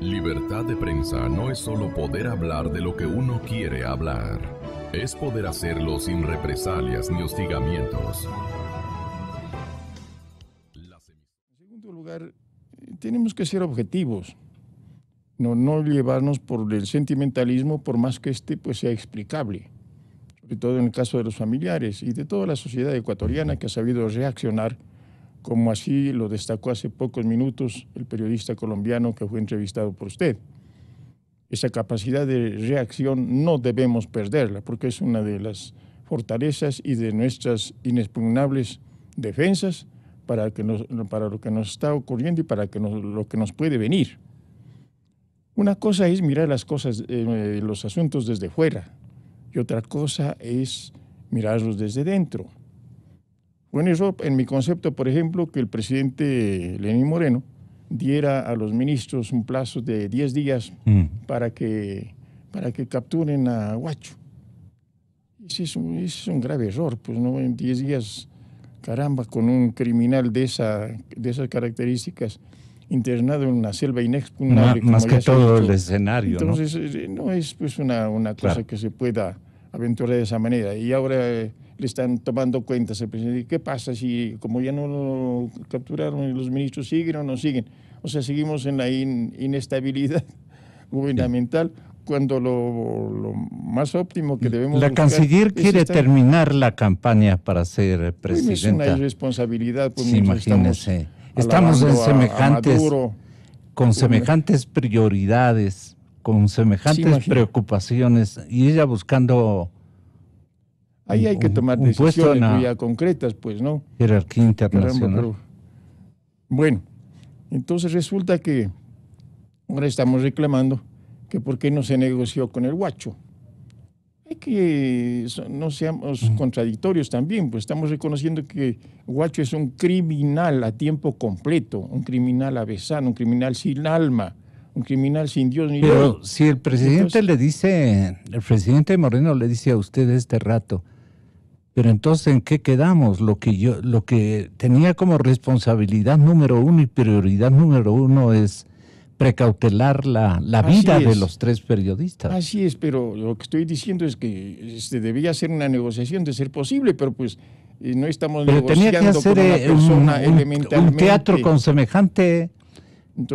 Libertad de prensa no es solo poder hablar de lo que uno quiere hablar. Es poder hacerlo sin represalias ni hostigamientos. En segundo lugar, tenemos que ser objetivos. No llevarnos por el sentimentalismo, por más que pues, sea explicable. Sobre todo en el caso de los familiares y de toda la sociedad ecuatoriana que ha sabido reaccionar, como así lo destacó hace pocos minutos el periodista colombiano que fue entrevistado por usted. Esa capacidad de reacción no debemos perderla, porque es una de las fortalezas y de nuestras inexpugnables defensas para lo que nos está ocurriendo y para lo que nos puede venir. Una cosa es mirar las cosas, los asuntos desde fuera, y otra cosa es mirarlos desde dentro. Bueno, eso en mi concepto, por ejemplo, que el presidente Lenín Moreno diera a los ministros un plazo de 10 días para que capturen a Huacho. Ese es un grave error, pues no en 10 días, caramba, con un criminal de esas características internado en una selva inexpugnable. Más que todo el escenario, entonces, ¿no? Es pues una cosa claro que se pueda aventurar de esa manera. Y ahora le están tomando cuentas al presidente. ¿Qué pasa si, como ya no lo capturaron, los ministros siguen o no siguen? O sea, seguimos en la inestabilidad gubernamental, cuando lo más óptimo que debemos buscar. La canciller quiere terminar la campaña para ser presidenta. Es una irresponsabilidad. Pues, sí, imagínese. Estamos en con semejantes prioridades, con semejantes preocupaciones, y ella buscando... Ahí hay que tomar decisiones ya concretas, pues, ¿no? Jerarquía internacional. Caramba, bueno, entonces resulta que ahora estamos reclamando que por qué no se negoció con el Huacho. Hay que no seamos contradictorios también, pues estamos reconociendo que Huacho es un criminal a tiempo completo, un criminal avesano, un criminal sin alma, un criminal sin Dios ni Pero Dios. Si el presidente el presidente Moreno le dice a usted este rato, pero entonces ¿en qué quedamos? Lo que tenía como responsabilidad número uno y prioridad número uno es precautelar la vida de los 3 periodistas. Así es, pero lo que estoy diciendo es que debía ser una negociación de ser posible, pero pues no estamos negociando con una persona elementalmente... un teatro con semejante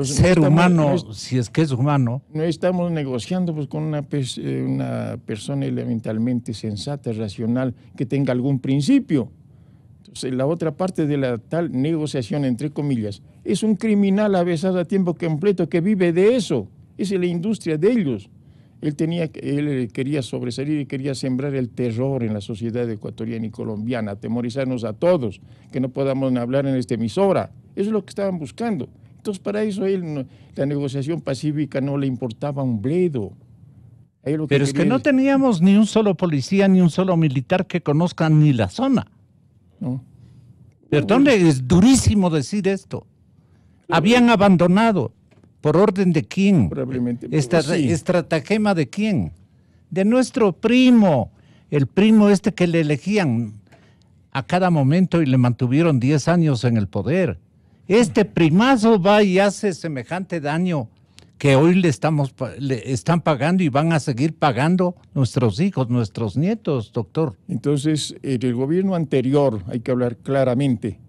ser humano, si es que es humano. No estamos negociando pues, con una persona elementalmente sensata, racional, que tenga algún principio. Entonces, la otra parte de la tal negociación, entre comillas, es un criminal avesado a tiempo completo que vive de eso. Esa es la industria de ellos. Él quería sobresalir y quería sembrar el terror en la sociedad ecuatoriana y colombiana, atemorizarnos a todos, que no podamos hablar en esta emisora. Eso es lo que estaban buscando. Entonces, para eso la negociación pacífica no le importaba un bledo. Pero es que no teníamos ni un solo policía, ni un solo militar que conozcan ni la zona. ¿No? Perdón, es durísimo decir esto. Habían abandonado. ¿Por orden de quién? Probablemente. ¿Estratagema de quién? De nuestro primo. El primo que le elegían a cada momento y le mantuvieron 10 años en el poder. Este primazo va y hace semejante daño que hoy le están pagando y van a seguir pagando nuestros hijos, nuestros nietos, doctor. Entonces, en el gobierno anterior, hay que hablar claramente,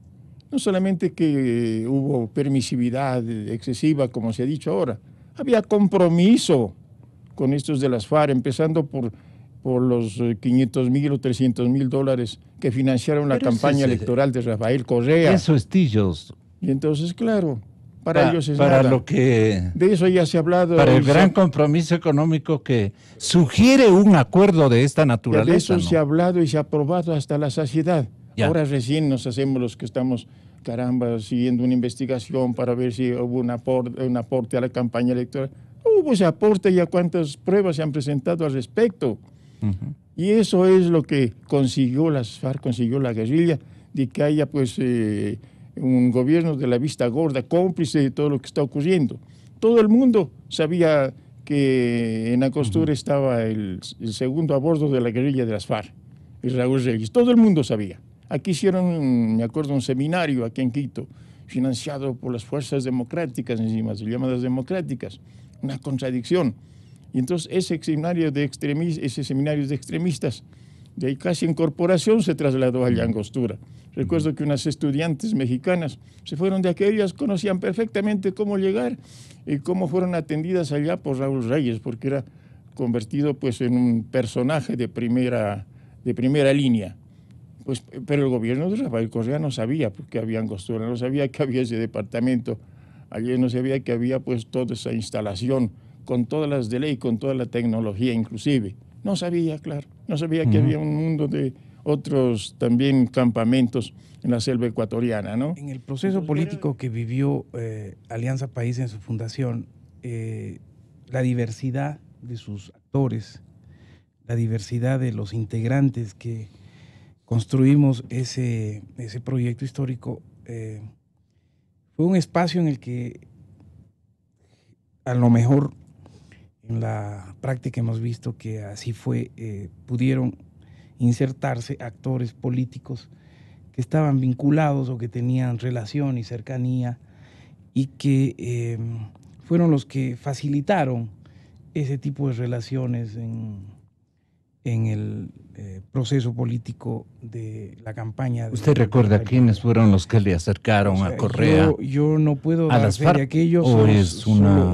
no solamente que hubo permisividad excesiva, como se ha dicho ahora, había compromiso con estos de las FARC, empezando por los 500,000 o 300,000 dólares que financiaron la campaña electoral de Rafael Correa. Eso es tillos. Y entonces, claro, para ellos es para nada. Lo que de eso ya se ha hablado. Para el gran compromiso económico que sugiere un acuerdo de esta naturaleza. De eso se ha hablado y se ha aprobado hasta la saciedad. Ya. Ahora recién nos hacemos los que estamos, caramba, siguiendo una investigación para ver si hubo un aporte a la campaña electoral. Hubo ese aporte y a cuántas pruebas se han presentado al respecto. Y eso es lo que consiguió las FARC, consiguió la guerrilla, de que haya pues un gobierno de la vista gorda, cómplice de todo lo que está ocurriendo. Todo el mundo sabía que en Angostura estaba el segundo a bordo de la guerrilla de las FARC, el Raúl Reyes. Todo el mundo sabía. Aquí hicieron, me acuerdo, un seminario aquí en Quito. financiado por las fuerzas democráticas, encima se llaman las democráticas, una contradicción. Y entonces ese seminario de extremistas, de ahí casi incorporación, se trasladó allá a Angostura. Recuerdo que unas estudiantes mexicanas se fueron de aquellas, conocían perfectamente cómo llegar y cómo fueron atendidas allá por Raúl Reyes, porque era convertido pues en un personaje de primera línea. Pues, pero el gobierno de Rafael Correa no sabía que había Angostura, no sabía que había ese departamento, allí no sabía que había pues toda esa instalación, con todas las de ley, con toda la tecnología inclusive. No sabía, claro, no sabía que había un mundo de otros también campamentos en la selva ecuatoriana, ¿no? En el proceso político que vivió Alianza País en su fundación, la diversidad de sus actores, la diversidad de los integrantes que construimos ese proyecto histórico, fue un espacio en el que a lo mejor en la práctica hemos visto que así fue, pudieron insertarse actores políticos que estaban vinculados o que tenían relación y cercanía y que fueron los que facilitaron ese tipo de relaciones en el proceso político de la campaña. ¿Usted recuerda quiénes fueron los que le acercaron a Correa? Yo no puedo dar fe de aquello,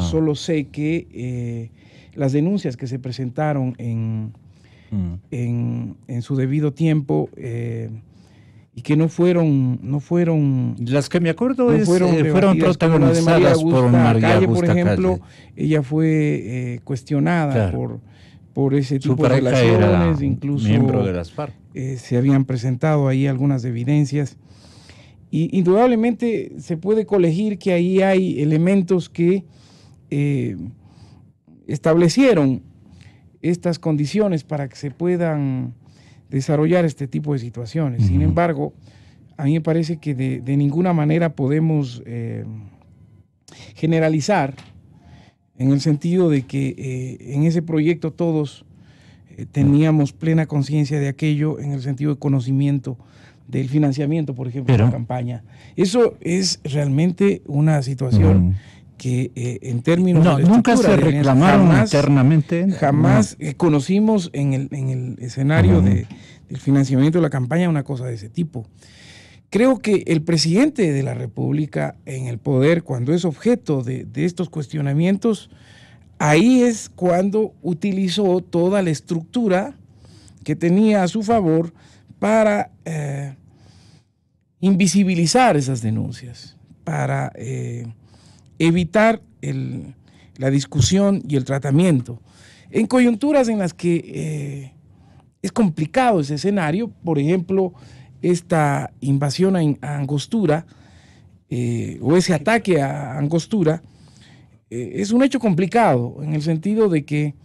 solo sé que las denuncias que se presentaron en su debido tiempo y que no fueron las que me acuerdo fueron protagonizadas por María Calle, Augusta por ejemplo. Calle. Ella fue cuestionada por ese tipo de relaciones, era incluso miembro de las FARC. Se habían presentado ahí algunas evidencias y indudablemente se puede colegir que ahí hay elementos que establecieron estas condiciones para que se puedan desarrollar este tipo de situaciones. Sin embargo, a mí me parece que de ninguna manera podemos generalizar, en el sentido de que en ese proyecto todos teníamos plena conciencia de aquello, en el sentido de conocimiento del financiamiento, por ejemplo, de la campaña. Eso es realmente una situación que en términos de la nunca se reclamaron internamente. Jamás conocimos en el escenario del financiamiento de la campaña una cosa de ese tipo. Creo que el presidente de la República en el poder, cuando es objeto de estos cuestionamientos, ahí es cuando utilizó toda la estructura que tenía a su favor para invisibilizar esas denuncias, para evitar la discusión y el tratamiento. En coyunturas en las que es complicado ese escenario, por ejemplo, esta invasión a Angostura o ese ataque a Angostura es un hecho complicado en el sentido de que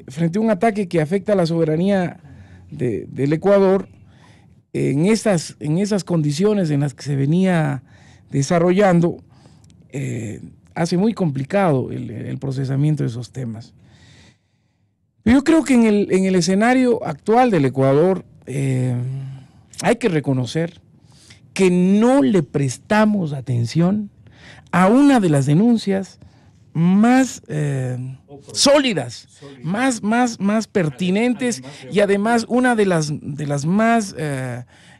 frente a un ataque que afecta a la soberanía del Ecuador, en esas condiciones en las que se venía desarrollando, hace muy complicado el procesamiento de esos temas. Pero yo creo que en el escenario actual del Ecuador hay que reconocer que no le prestamos atención a una de las denuncias más sólidas, más pertinentes y además una de las más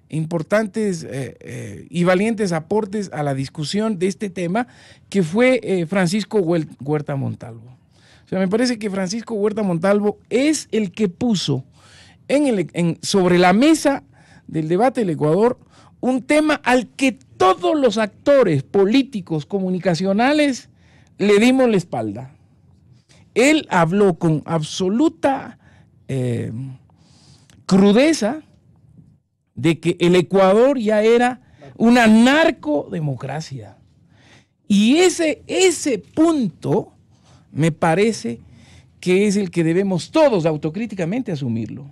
importantes y valientes aportes a la discusión de este tema, que fue Francisco Huerta Montalvo. O sea, me parece que Francisco Huerta Montalvo es el que puso sobre la mesa del debate del Ecuador un tema al que todos los actores políticos, comunicacionales, le dimos la espalda. Él habló con absoluta crudeza de que el Ecuador ya era una narcodemocracia. Y ese punto me parece que es el que debemos todos autocríticamente asumirlo.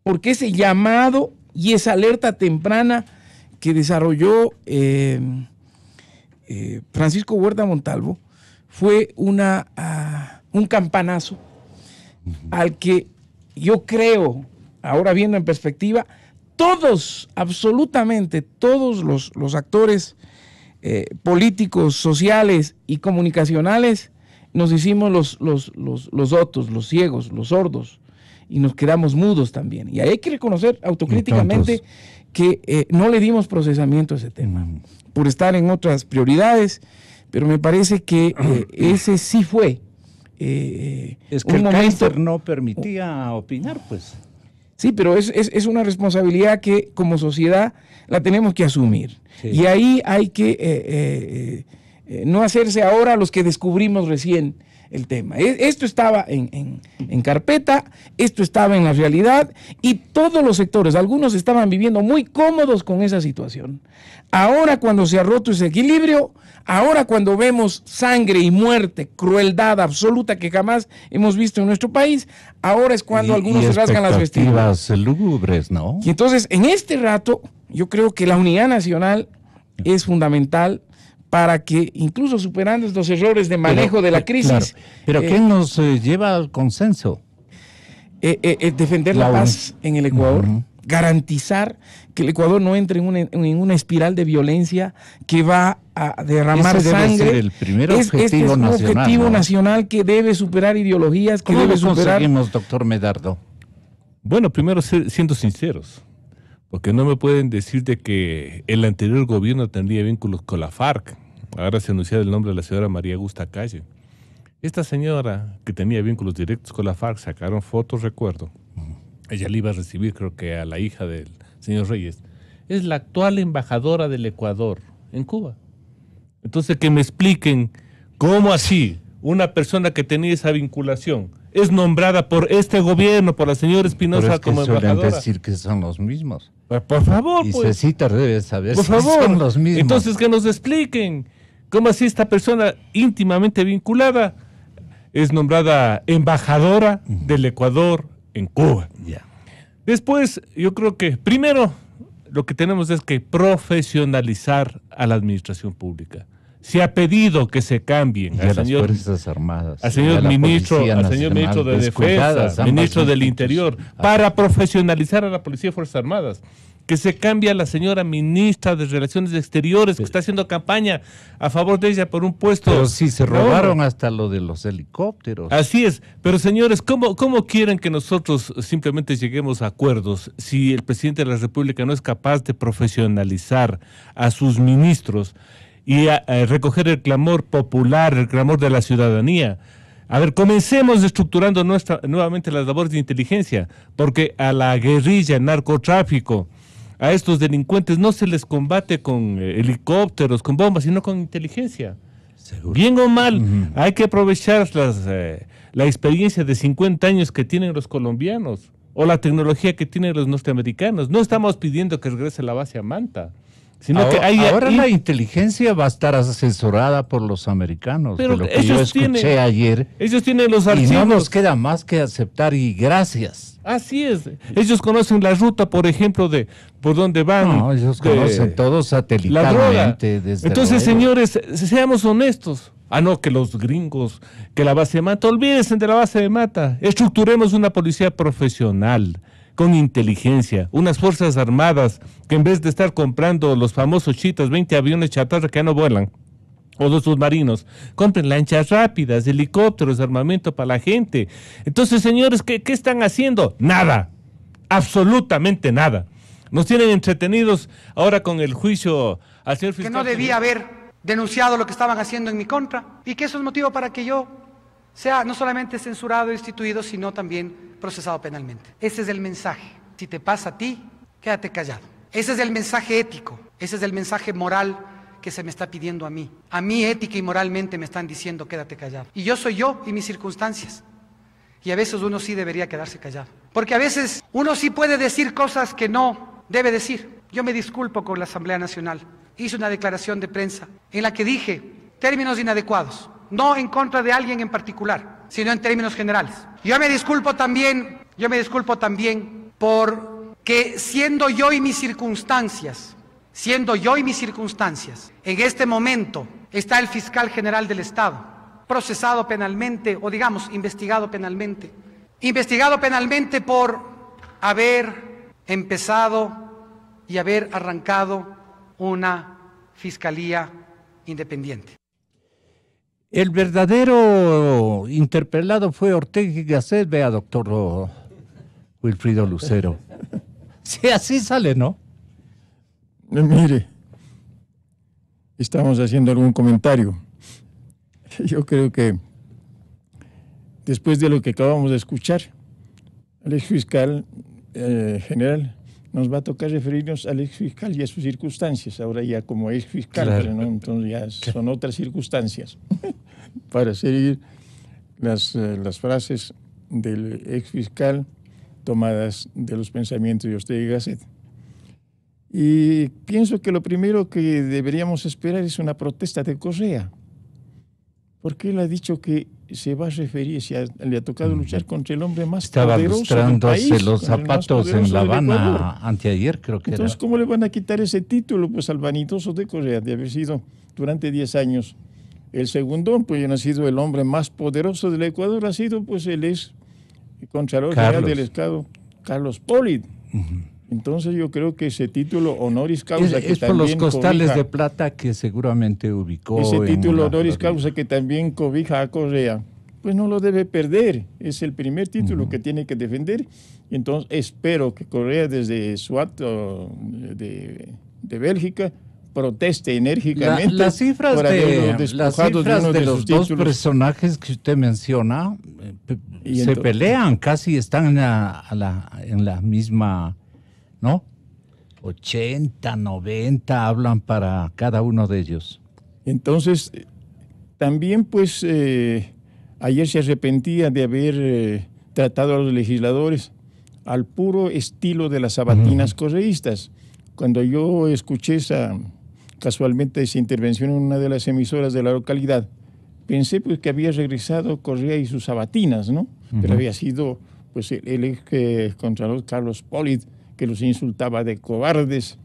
Porque ese llamado y esa alerta temprana que desarrolló Francisco Huerta Montalvo fue un campanazo al que yo creo, ahora viendo en perspectiva, absolutamente todos los actores políticos, sociales y comunicacionales, nos hicimos los dotos, los ciegos, los sordos, y nos quedamos mudos también. Y ahí hay que reconocer autocríticamente que no le dimos procesamiento a ese tema, por estar en otras prioridades, pero me parece que ese sí fue es que el cáncer no permitía opinar, pues. Sí, pero es una responsabilidad que como sociedad la tenemos que asumir. Sí. Y ahí hay que no hacerse ahora los que descubrimos recién el tema. Esto estaba en carpeta, esto estaba en la realidad, y todos los sectores, algunos estaban viviendo muy cómodos con esa situación. Ahora, cuando se ha roto ese equilibrio, ahora cuando vemos sangre y muerte, crueldad absoluta que jamás hemos visto en nuestro país, ahora es cuando algunos se rasgan las vestiduras. Lúgubres, ¿no? Y entonces, en este rato, yo creo que la unidad nacional es fundamental para que, incluso superando estos errores de manejo de la crisis... Claro, pero ¿qué nos lleva al consenso? Defender la paz en el Ecuador, garantizar que el Ecuador no entre en una espiral de violencia que va a derramar sangre. Ser el primer objetivo este es un nacional, objetivo nacional que debe superar ideologías, que debe superar... ¿Cómo conseguimos, doctor Medardo? Bueno, primero siendo sinceros, porque no me pueden decir de que el anterior gobierno tendría vínculos con la FARC. Ahora se ha anunciado el nombre de la señora María Augusta Calle. Esta señora que tenía vínculos directos con la FARC, sacaron fotos, recuerdo. Ella le iba a recibir, creo que a la hija del señor Reyes. Es la actual embajadora del Ecuador en Cuba. Entonces, que me expliquen cómo así una persona que tenía esa vinculación es nombrada por este gobierno, por la señora Espinosa como embajadora. Suelen decir que son los mismos. Por favor, y pues. Cecita debe saber por si favor. Son los mismos. Entonces, que nos expliquen cómo así esta persona íntimamente vinculada es nombrada embajadora del Ecuador en Cuba. Yeah. Después, yo creo que primero lo que tenemos es que profesionalizar a la administración pública. Se ha pedido que se cambien al señor Fuerzas Armadas, al señor ministro de Defensa, ministro del Interior, para profesionalizar a la Policía de Fuerzas Armadas. Que se cambie a la señora ministra de Relaciones Exteriores, que está haciendo campaña a favor de ella por un puesto. Pero sí, se robaron hasta lo de los helicópteros. Así es, pero señores, ¿cómo quieren que nosotros simplemente lleguemos a acuerdos si el presidente de la República no es capaz de profesionalizar a sus ministros y a recoger el clamor popular, el clamor de la ciudadanía? A ver, comencemos estructurando nuevamente las labores de inteligencia, porque a la guerrilla, el narcotráfico, a estos delincuentes no se les combate con helicópteros, con bombas, sino con inteligencia. ¿Seguro? Bien o mal, hay que aprovechar la experiencia de 50 años que tienen los colombianos o la tecnología que tienen los norteamericanos. No estamos pidiendo que regrese la base a Manta. Sino ahora, que hay ahora la inteligencia va a estar asesorada por los americanos, pero de lo que yo escuché ayer. Ellos tienen los archivos. Y no nos queda más que aceptar y gracias. Así es. Ellos conocen la ruta, por ejemplo, de por dónde van. No, ellos conocen todo satelitalmente. Entonces, señores, seamos honestos. Ah, no, que los gringos, que la base de Mata, olvídense de la base de Mata. Estructuremos una policía profesional, con inteligencia, unas fuerzas armadas que en vez de estar comprando los famosos chitas, 20 aviones chatarra que ya no vuelan, o los submarinos, compren lanchas rápidas, helicópteros, armamento para la gente. Entonces, señores, ¿qué están haciendo? Nada, absolutamente nada. Nos tienen entretenidos ahora con el juicio al señor fiscal. Que no debía haber denunciado lo que estaban haciendo en mi contra, y que eso es motivo para que yo sea no solamente censurado e instituido, sino también procesado penalmente. Ese es el mensaje. Si te pasa a ti, quédate callado. Ese es el mensaje ético, ese es el mensaje moral que se me está pidiendo a mí. A mí ética y moralmente me están diciendo quédate callado. Y yo soy yo y mis circunstancias. Y a veces uno sí debería quedarse callado. Porque a veces uno sí puede decir cosas que no debe decir. Yo me disculpo con la Asamblea Nacional. Hice una declaración de prensa en la que dije términos inadecuados. No en contra de alguien en particular, sino en términos generales. Yo me disculpo también porque siendo yo y mis circunstancias, en este momento está el fiscal general del Estado, procesado penalmente, o digamos, investigado penalmente por haber empezado y haber arrancado una fiscalía independiente. El verdadero interpelado fue Ortega y Gasset, vea, doctor Wilfrido Lucero. Sí, así sale, ¿no? Mire, estamos haciendo algún comentario. Yo creo que después de lo que acabamos de escuchar, al exfiscal general nos va a tocar referirnos al exfiscal y a sus circunstancias, ahora ya como exfiscal, claro. ¿no? Entonces ya son otras circunstancias, para seguir las frases del exfiscal tomadas de los pensamientos de Ortega y Gasset. Y pienso que lo primero que deberíamos esperar es una protesta de Correa, porque él ha dicho que se va a referir, le ha tocado luchar contra el hombre más poderoso del país. Estaba lustrándose los zapatos en La Habana anteayer, creo que Entonces, ¿cómo le van a quitar ese título pues, al vanidoso de Correa de haber sido durante 10 años el segundo? Pues no ha sido el hombre más poderoso del Ecuador, ha sido pues el ex Contralor General del Estado, Carlos Pollitt. Entonces yo creo que ese título honoris causa que es por los también costales cobija, de plata que seguramente ubicó. ese título en honoris causa que también cobija a Correa, pues no lo debe perder. Es el primer título que tiene que defender. Y entonces espero que Correa desde su acto de Bélgica proteste enérgicamente. Las cifras por haberlo despojado de uno de los sus dos títulos. personajes que usted menciona se pelean, casi están en la misma, ¿no? 80, 90 hablan para cada uno de ellos. Entonces, también pues ayer se arrepentía de haber tratado a los legisladores al puro estilo de las sabatinas correístas. Cuando yo escuché casualmente esa intervención en una de las emisoras de la localidad, pensé pues que había regresado Correa y sus sabatinas, ¿no? Pero había sido pues el ex contralor Carlos Pollitt, que los insultaba de cobardes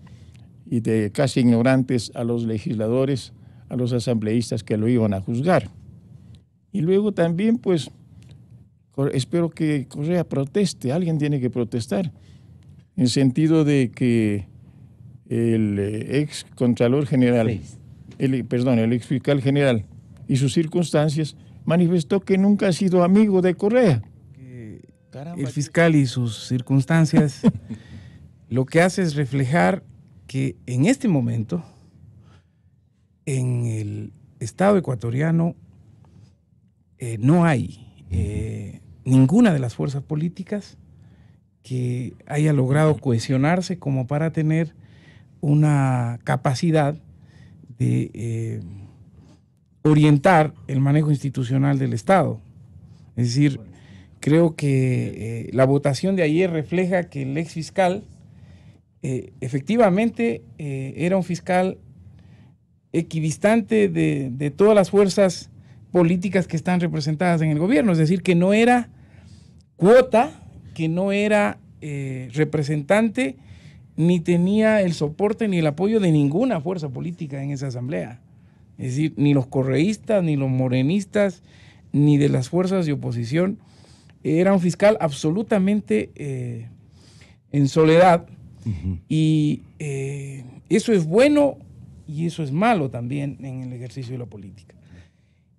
y de casi ignorantes a los legisladores, a los asambleístas que lo iban a juzgar. Y luego también, pues, espero que Correa proteste, alguien tiene que protestar, en el sentido de que el ex Contralor General, el ex Fiscal General y sus circunstancias manifestó que nunca ha sido amigo de Correa. El fiscal y sus circunstancias lo que hace es reflejar que en este momento en el Estado ecuatoriano no hay ninguna de las fuerzas políticas que haya logrado cohesionarse como para tener una capacidad de orientar el manejo institucional del Estado. Es decir, creo que la votación de ayer refleja que el ex fiscal efectivamente era un fiscal equidistante de todas las fuerzas políticas que están representadas en el gobierno, es decir, que no era cuota, que no era representante, ni tenía el soporte ni el apoyo de ninguna fuerza política en esa asamblea. Es decir, ni los correístas, ni los morenistas, ni de las fuerzas de oposición. Era un fiscal absolutamente en soledad. Y eso es bueno y eso es malo también en el ejercicio de la política.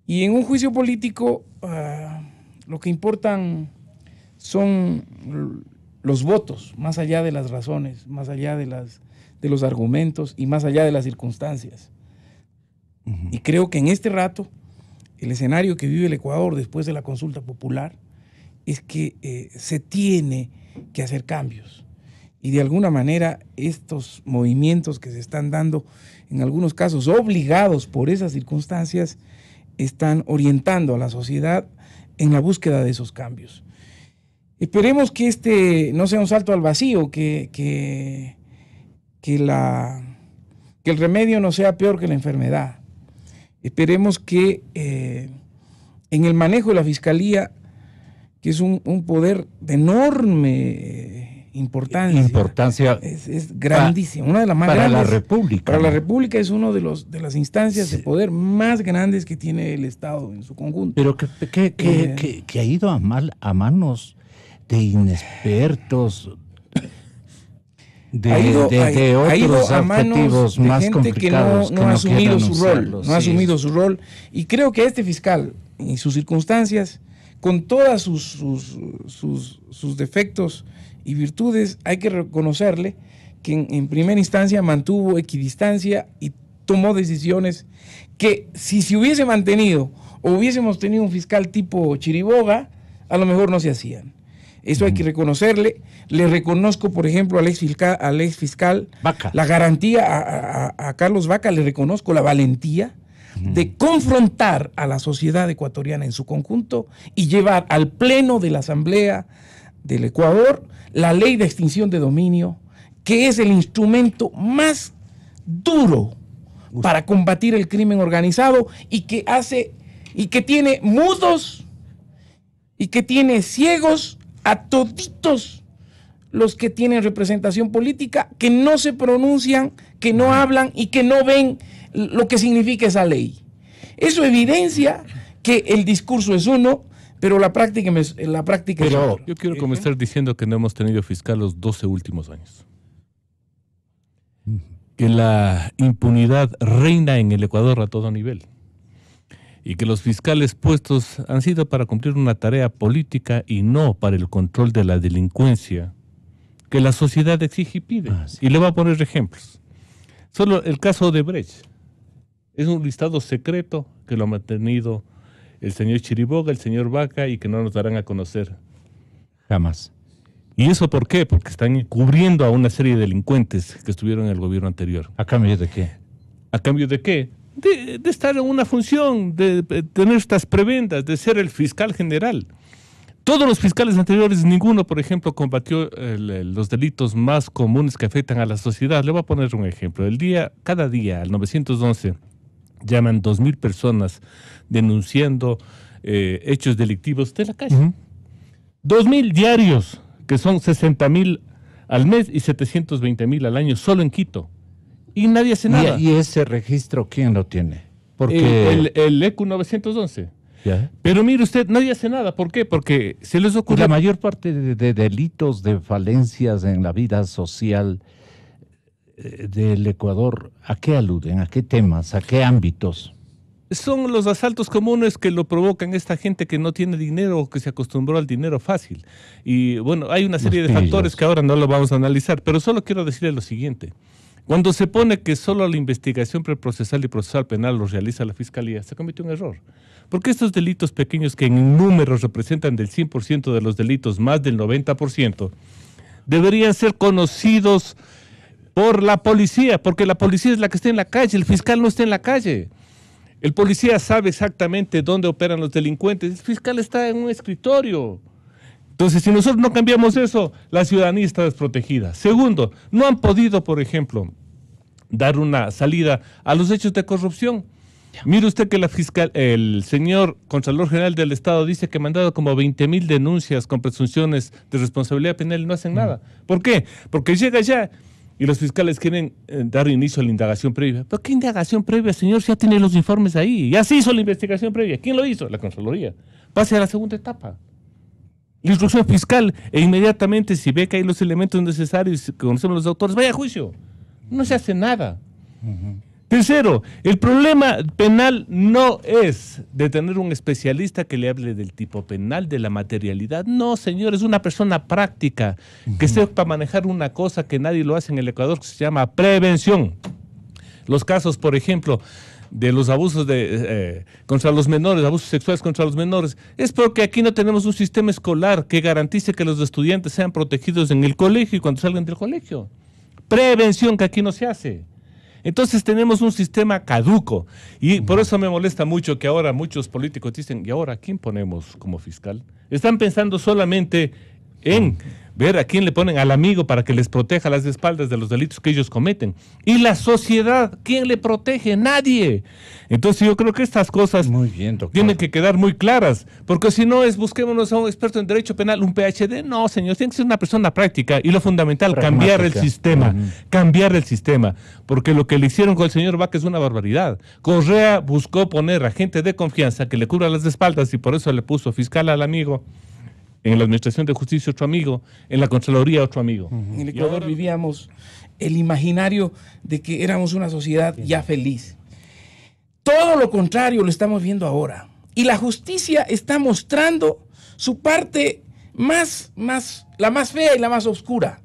Y en un juicio político lo que importan son los votos, más allá de las razones, más allá de los argumentos y más allá de las circunstancias. Y creo que en este rato el escenario que vive el Ecuador después de la consulta popular es que se tiene que hacer cambios. Y de alguna manera estos movimientos que se están dando, en algunos casos obligados por esas circunstancias, están orientando a la sociedad en la búsqueda de esos cambios. Esperemos que este no sea un salto al vacío, que el remedio no sea peor que la enfermedad. Esperemos que en el manejo de la Fiscalía, que es un poder de enorme importancia, es grandísima, una de las más para grandes. La República. Para la República es una de las instancias de poder más grandes que tiene el Estado en su conjunto. Pero que ha ido a manos de inexpertos, ha ido a manos de gente que no ha asumido su rol, no ha asumido su rol. Y creo que este fiscal, en sus circunstancias, con todas sus defectos y virtudes, hay que reconocerle que en primera instancia mantuvo equidistancia y tomó decisiones que si se hubiese mantenido o hubiésemos tenido un fiscal tipo Chiriboga, a lo mejor no se hacían. Eso hay que reconocerle. Le reconozco, por ejemplo, al ex fiscal Vaca. La garantía, a Carlos Vaca le reconozco la valentía de confrontar a la sociedad ecuatoriana en su conjunto y llevar al pleno de la Asamblea del Ecuador la ley de extinción de dominio, que es el instrumento más duro para combatir el crimen organizado y que tiene mudos y que tiene ciegos a toditos los que tienen representación política, que no se pronuncian, que no hablan y que no ven lo que significa esa ley. Eso evidencia que el discurso es uno, pero la práctica es otra. Yo quiero comenzar diciendo que no hemos tenido fiscal los 12 últimos años. Que la impunidad reina en el Ecuador a todo nivel. Y que los fiscales puestos han sido para cumplir una tarea política y no para el control de la delincuencia que la sociedad exige y pide. Sí. Y le voy a poner ejemplos. Solo el caso de Brecht. Es un listado secreto que lo ha mantenido el señor Chiriboga, el señor Vaca, y que no nos darán a conocer. Jamás. ¿Y eso por qué? Porque están cubriendo a una serie de delincuentes que estuvieron en el gobierno anterior. ¿A cambio de qué? ¿A cambio de qué? De estar en una función, de tener estas prebendas, de ser el fiscal general. Todos los fiscales anteriores, ninguno, por ejemplo, combatió los delitos más comunes que afectan a la sociedad. Le voy a poner un ejemplo. Cada día, al 911, llaman 2,000 personas denunciando hechos delictivos de la calle. 2,000 diarios, que son 60,000 al mes y 720,000 al año, solo en Quito. Y nadie hace nada. ¿Y ese registro quién lo tiene? Porque el ECU 911. ¿Ya? Pero mire usted, nadie hace nada. ¿Por qué? Porque se les ocurre... La mayor parte de delitos, de falencias en la vida social del Ecuador, ¿a qué aluden? ¿A qué temas? ¿A qué ámbitos? Son los asaltos comunes que lo provocan esta gente que no tiene dinero o que se acostumbró al dinero fácil. Y bueno, hay una serie de factores que ahora no lo vamos a analizar, pero solo quiero decirle lo siguiente. Cuando se pone que solo la investigación preprocesal y procesal penal lo realiza la Fiscalía, se comete un error. Porque estos delitos pequeños que en números representan del 100% de los delitos, más del 90%, deberían ser conocidos por la policía, porque la policía es la que está en la calle, el fiscal no está en la calle. El policía sabe exactamente dónde operan los delincuentes, el fiscal está en un escritorio. Entonces, si nosotros no cambiamos eso, la ciudadanía está desprotegida. Segundo, no han podido, por ejemplo, dar una salida a los hechos de corrupción. Mire usted que el señor Contralor General del Estado dice que ha mandado como 20,000 denuncias con presunciones de responsabilidad penal y no hacen nada. ¿Por qué? Porque llega ya y los fiscales quieren dar inicio a la indagación previa. ¿Pero qué indagación previa, señor? Ya tiene los informes ahí. Ya se hizo la investigación previa. ¿Quién lo hizo? La Contraloría. Pase a la segunda etapa. La instrucción fiscal, e inmediatamente si ve que hay los elementos necesarios, conocemos los autores, vaya a juicio. No se hace nada. Tercero, el problema penal no es de tener un especialista que le hable del tipo penal, de la materialidad. No, señor, es una persona práctica que sepa manejar una cosa que nadie lo hace en el Ecuador, que se llama prevención. Los casos, por ejemplo, de los abusos contra los menores, abusos sexuales contra los menores, es porque aquí no tenemos un sistema escolar que garantice que los estudiantes sean protegidos en el colegio y cuando salgan del colegio. Prevención que aquí no se hace. Entonces tenemos un sistema caduco y por eso me molesta mucho que ahora muchos políticos dicen, ¿y ahora a quién ponemos como fiscal? Están pensando solamente en ver a quién le ponen al amigo para que les proteja las espaldas de los delitos que ellos cometen. Y la sociedad, ¿quién le protege? Nadie. Entonces yo creo que estas cosas tienen que quedar muy claras, porque si no busquémonos a un experto en derecho penal, un PhD. No, señor, tiene que ser una persona práctica y lo fundamental, cambiar el sistema, porque lo que le hicieron con el señor Vaca es una barbaridad. Correa buscó poner a gente de confianza que le cubra las espaldas y por eso le puso fiscal al amigo. En la Administración de Justicia otro amigo, en la Contraloría otro amigo. En el Ecuador vivíamos el imaginario de que éramos una sociedad ya feliz. Todo lo contrario lo estamos viendo ahora. Y la justicia está mostrando su parte la más fea y la más oscura.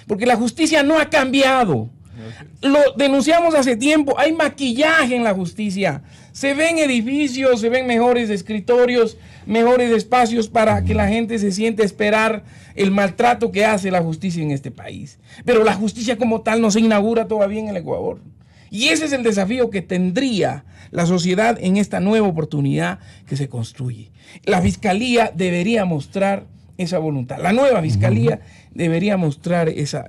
Porque la justicia no ha cambiado. Lo denunciamos hace tiempo, hay maquillaje en la justicia. Se ven edificios, se ven mejores escritorios, mejores espacios para que la gente se siente a esperar el maltrato que hace la justicia en este país. Pero la justicia como tal no se inaugura todavía en el Ecuador. Y ese es el desafío que tendría la sociedad en esta nueva oportunidad que se construye. La Fiscalía debería mostrar esa voluntad. La nueva Fiscalía debería mostrar esa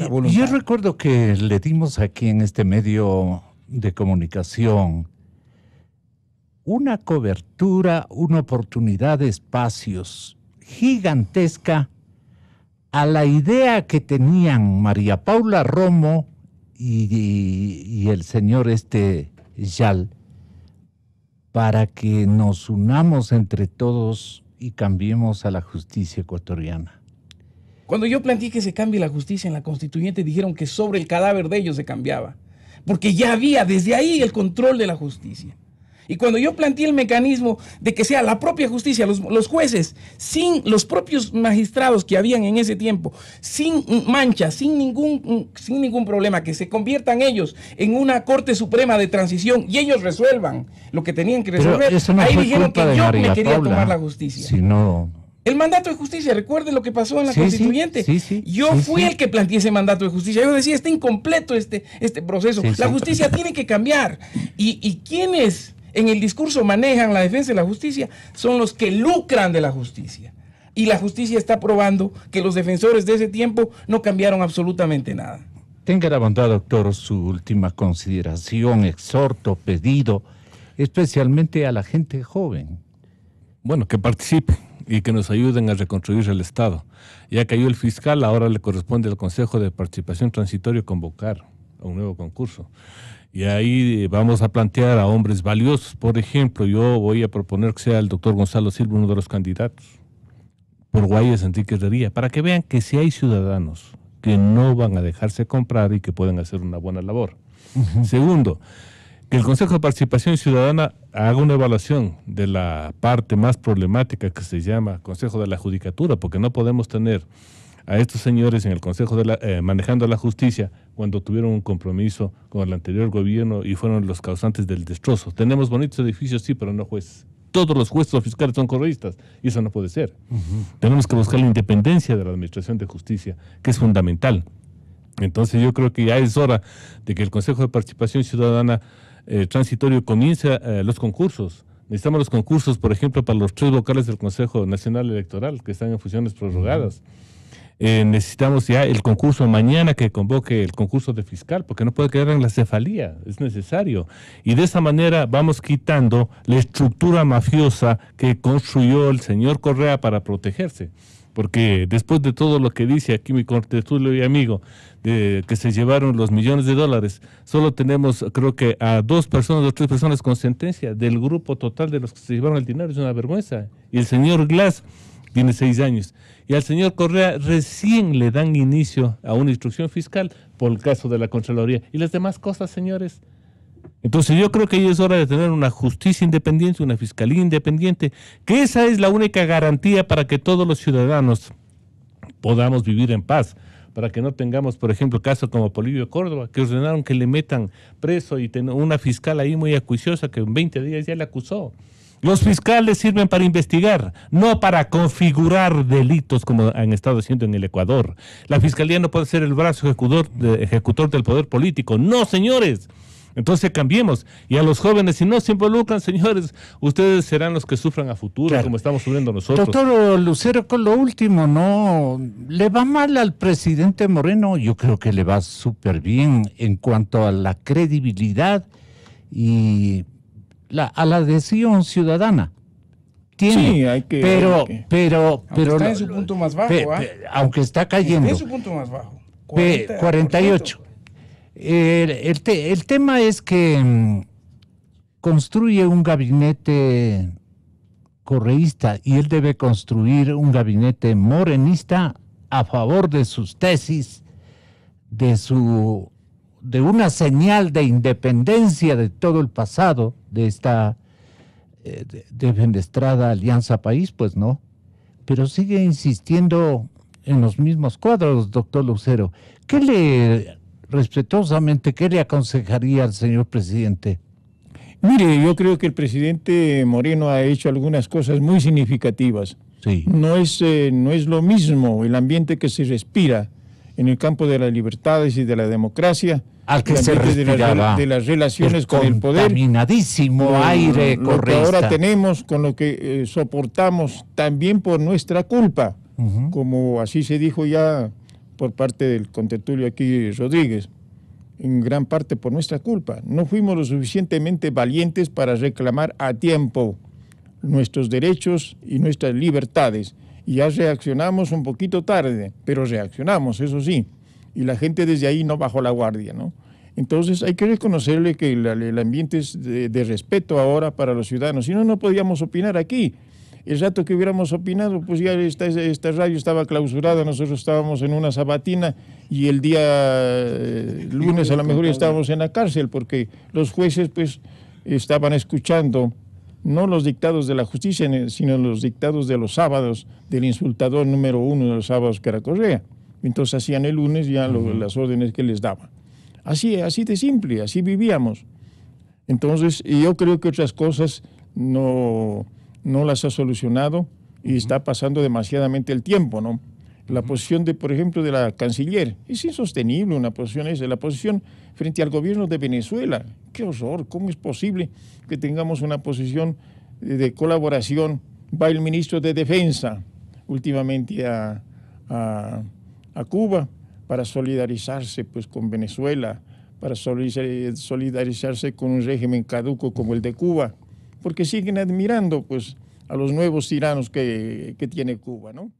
voluntad. Yo recuerdo que le dimos aquí en este medio de comunicación una cobertura, una oportunidad de espacios gigantesca a la idea que tenían María Paula Romo y el señor Yal para que nos unamos entre todos y cambiemos a la justicia ecuatoriana. Cuando yo planteé que se cambie la justicia en la constituyente, dijeron que sobre el cadáver de ellos se cambiaba, porque ya había desde ahí el control de la justicia. Y cuando yo planteé el mecanismo de que sea la propia justicia, los jueces, sin los propios magistrados que habían en ese tiempo, sin mancha, sin ningún problema, que se conviertan ellos en una Corte Suprema de transición y ellos resuelvan lo que tenían que resolver, no ahí fue dijeron culpa que yo María me quería Paula, tomar la justicia. Sino... El mandato de justicia, recuerden lo que pasó en la constituyente. Yo fui el que planteé ese mandato de justicia. Yo decía, está incompleto este proceso. La justicia tiene que cambiar. Y quienes en el discurso manejan la defensa de la justicia son los que lucran de la justicia. Y la justicia está probando que los defensores de ese tiempo no cambiaron absolutamente nada. Tenga la bondad, doctor, su última consideración, exhorto, pedido, especialmente a la gente joven. Bueno, que participe y que nos ayuden a reconstruir el Estado. Ya cayó el fiscal, ahora le corresponde al Consejo de Participación Transitorio convocar a un nuevo concurso. Y ahí vamos a plantear a hombres valiosos. Por ejemplo, yo voy a proponer que sea el doctor Gonzalo Silva uno de los candidatos por Guayas Enrique Herrería, para que vean que si hay ciudadanos que no van a dejarse comprar y que pueden hacer una buena labor. Segundo, que el Consejo de Participación Ciudadana haga una evaluación de la parte más problemática que se llama Consejo de la Judicatura, porque no podemos tener a estos señores en el Consejo manejando la justicia cuando tuvieron un compromiso con el anterior gobierno y fueron los causantes del destrozo. Tenemos bonitos edificios, sí, pero no jueces. Todos los jueces o fiscales son correístas y eso no puede ser. Tenemos que buscar la independencia de la Administración de Justicia, que es fundamental. Entonces yo creo que ya es hora de que el Consejo de Participación Ciudadana transitorio comience los concursos. Necesitamos los concursos, por ejemplo, para los 3 vocales del Consejo Nacional Electoral que están en funciones prorrogadas. Necesitamos ya el concurso mañana, que convoque el concurso de fiscal, porque no puede quedar en la cefalía, es necesario. Y de esa manera vamos quitando la estructura mafiosa que construyó el señor Correa para protegerse. Porque después de todo lo que dice aquí mi contertulio y amigo, de que se llevaron los millones de dólares, solo tenemos, creo que a 2 personas o 3 personas con sentencia del grupo total de los que se llevaron el dinero. Es una vergüenza. Y el señor Glass tiene 6 años. Y al señor Correa recién le dan inicio a una instrucción fiscal por el caso de la Contraloría. Y las demás cosas, señores. Entonces yo creo que ya es hora de tener una justicia independiente, una fiscalía independiente, que esa es la única garantía para que todos los ciudadanos podamos vivir en paz, para que no tengamos, por ejemplo, casos como Polibio Córdoba, que ordenaron que le metan preso y una fiscal ahí muy acuiciosa que en 20 días ya le acusó. Los fiscales sirven para investigar, no para configurar delitos como han estado haciendo en el Ecuador. La fiscalía no puede ser el brazo ejecutor del poder político. No, señores. Entonces cambiemos. Y a los jóvenes, si no se involucran, señores, ustedes serán los que sufran a futuro, claro, como estamos sufriendo nosotros. Doctor Lucero, con lo último, ¿no le va mal al presidente Moreno? Yo creo que le va súper bien en cuanto a la credibilidad y a la adhesión ciudadana. Tiene, sí, hay que, pero está en su punto más bajo, aunque está cayendo. Está en su punto más bajo. 48. El tema es que construye un gabinete correísta y él debe construir un gabinete morenista a favor de sus tesis, de una señal de independencia de todo el pasado de esta defenestrada Alianza País, pues no. Pero sigue insistiendo en los mismos cuadros, doctor Lucero. Respetuosamente, ¿qué le aconsejaría al señor presidente? Mire, yo creo que el presidente Moreno ha hecho algunas cosas muy significativas. Sí. No es lo mismo el ambiente que se respira en el campo de las libertades y de la democracia, al que el se ambiente respiraba de las relaciones con el poder. Contaminadísimo aire lo que correísta. ahora tenemos, con lo que soportamos también por nuestra culpa, como así se dijo ya por parte del contertulio aquí Rodríguez, en gran parte por nuestra culpa. No fuimos lo suficientemente valientes para reclamar a tiempo nuestros derechos y nuestras libertades. Y ya reaccionamos un poquito tarde, pero reaccionamos, eso sí. Y la gente desde ahí no bajó la guardia, ¿no? Entonces hay que reconocerle que el ambiente es de respeto ahora para los ciudadanos. Si no, no podíamos opinar aquí. El rato que hubiéramos opinado, pues ya esta radio estaba clausurada, nosotros estábamos en una sabatina y el día lunes a lo mejor estábamos en la cárcel porque los jueces pues estaban escuchando no los dictados de la justicia, sino los dictados de los sábados del insultador número 1 de los sábados, que era Correa. Entonces hacían el lunes ya las órdenes que les daban. Así de simple, así vivíamos. Entonces yo creo que otras cosas no las ha solucionado y está pasando demasiadamente el tiempo, ¿no? La posición por ejemplo, de la canciller es insostenible, una posición esa, la posición frente al gobierno de Venezuela. ¡Qué horror! ¿Cómo es posible que tengamos una posición de colaboración? Va el ministro de Defensa últimamente a Cuba para solidarizarse pues, con Venezuela, para solidarizarse con un régimen caduco como el de Cuba, porque siguen admirando pues, a los nuevos tiranos que tiene Cuba, ¿no?